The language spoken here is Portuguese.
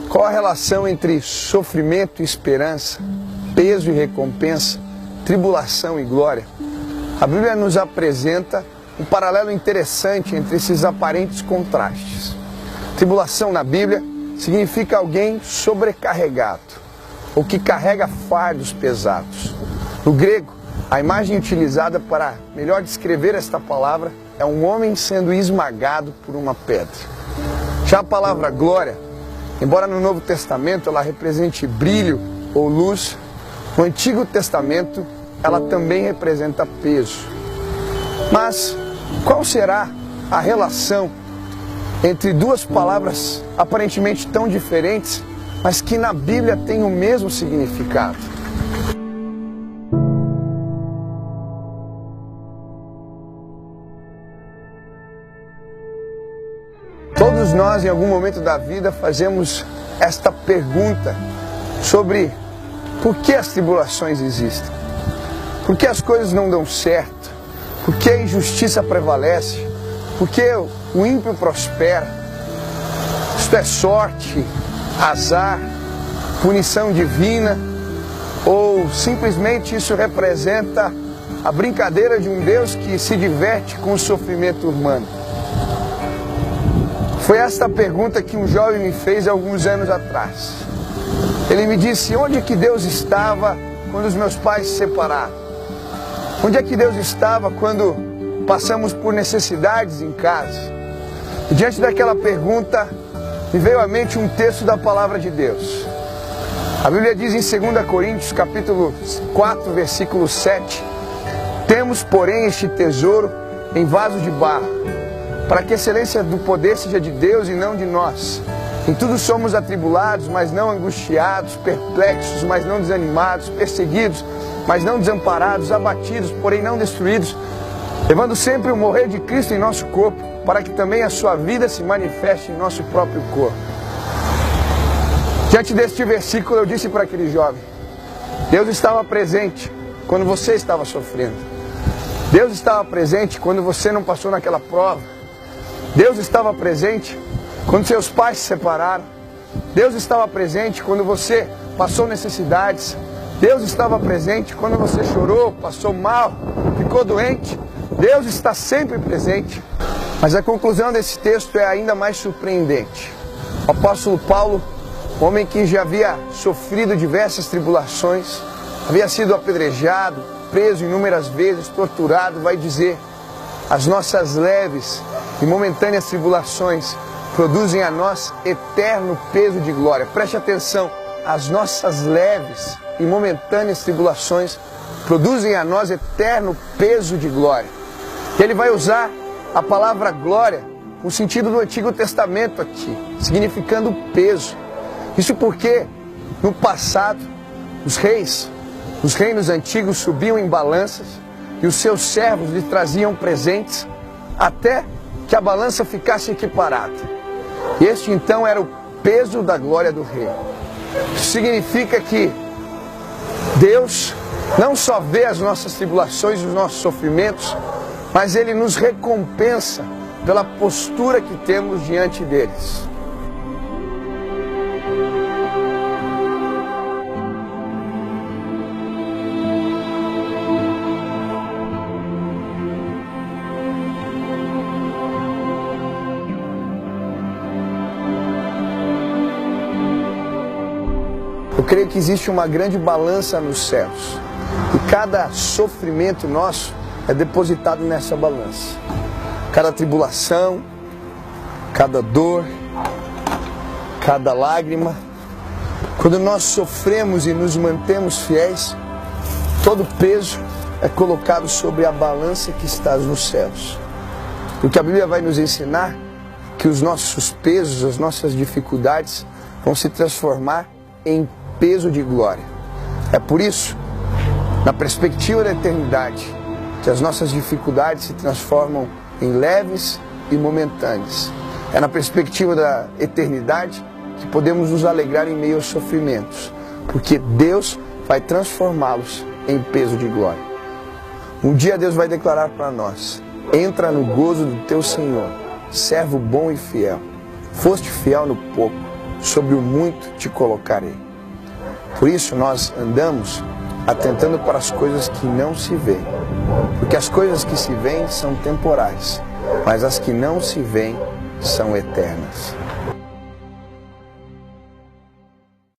Qual a relação entre sofrimento e esperança, peso e recompensa, tribulação e glória? A Bíblia nos apresenta um paralelo interessante entre esses aparentes contrastes. Tribulação na Bíblia significa alguém sobrecarregado, ou que carrega fardos pesados. No grego, a imagem utilizada para melhor descrever esta palavra é um homem sendo esmagado por uma pedra. Já a palavra glória, embora no Novo Testamento ela represente brilho ou luz, no Antigo Testamento ela também representa peso. Mas qual será a relação entre duas palavras aparentemente tão diferentes, mas que na Bíblia têm o mesmo significado? Todos nós, em algum momento da vida, fazemos esta pergunta sobre por que as tribulações existem, por que as coisas não dão certo, por que a injustiça prevalece, por que o ímpio prospera. Isto é sorte, azar, punição divina, ou simplesmente isso representa a brincadeira de um Deus que se diverte com o sofrimento humano? Foi esta pergunta que um jovem me fez alguns anos atrás. Ele me disse: onde é que Deus estava quando os meus pais se separaram? Onde é que Deus estava quando passamos por necessidades em casa? E diante daquela pergunta, me veio à mente um texto da palavra de Deus. A Bíblia diz em 2 Coríntios, capítulo 4, versículo 7: temos, porém, este tesouro em vaso de barro, para que a excelência do poder seja de Deus e não de nós. Em tudo somos atribulados, mas não angustiados, perplexos, mas não desanimados, perseguidos, mas não desamparados, abatidos, porém não destruídos, levando sempre o morrer de Cristo em nosso corpo, para que também a sua vida se manifeste em nosso próprio corpo. Diante deste versículo eu disse para aquele jovem: Deus estava presente quando você estava sofrendo. Deus estava presente quando você não passou naquela prova. Deus estava presente quando seus pais se separaram. Deus estava presente quando você passou necessidades. Deus estava presente quando você chorou, passou mal, ficou doente. Deus está sempre presente. Mas a conclusão desse texto é ainda mais surpreendente. O apóstolo Paulo, homem que já havia sofrido diversas tribulações, havia sido apedrejado, preso inúmeras vezes, torturado, vai dizer: as nossas leves e momentâneas tribulações produzem a nós eterno peso de glória. Preste atenção, as nossas leves e momentâneas tribulações produzem a nós eterno peso de glória. Ele vai usar a palavra glória no sentido do Antigo Testamento aqui, significando peso. Isso porque no passado os reinos antigos subiam em balanças e os seus servos lhe traziam presentes até que a balança ficasse equiparada. E este então era o peso da glória do rei. Isso significa que Deus não só vê as nossas tribulações, os nossos sofrimentos, mas Ele nos recompensa pela postura que temos diante deles. Eu creio que existe uma grande balança nos céus. E cada sofrimento nosso é depositado nessa balança. Cada tribulação, cada dor, cada lágrima. Quando nós sofremos e nos mantemos fiéis, todo peso é colocado sobre a balança que está nos céus. Porque a Bíblia vai nos ensinar que os nossos pesos, as nossas dificuldades vão se transformar em peso de glória. É por isso, na perspectiva da eternidade, que as nossas dificuldades se transformam em leves e momentâneas. É na perspectiva da eternidade que podemos nos alegrar em meio aos sofrimentos, porque Deus vai transformá-los em peso de glória. Um dia Deus vai declarar para nós: entra no gozo do teu Senhor, servo bom e fiel. Foste fiel no pouco, sobre o muito te colocarei. Por isso nós andamos atentando para as coisas que não se veem, porque as coisas que se veem são temporais, mas as que não se veem são eternas.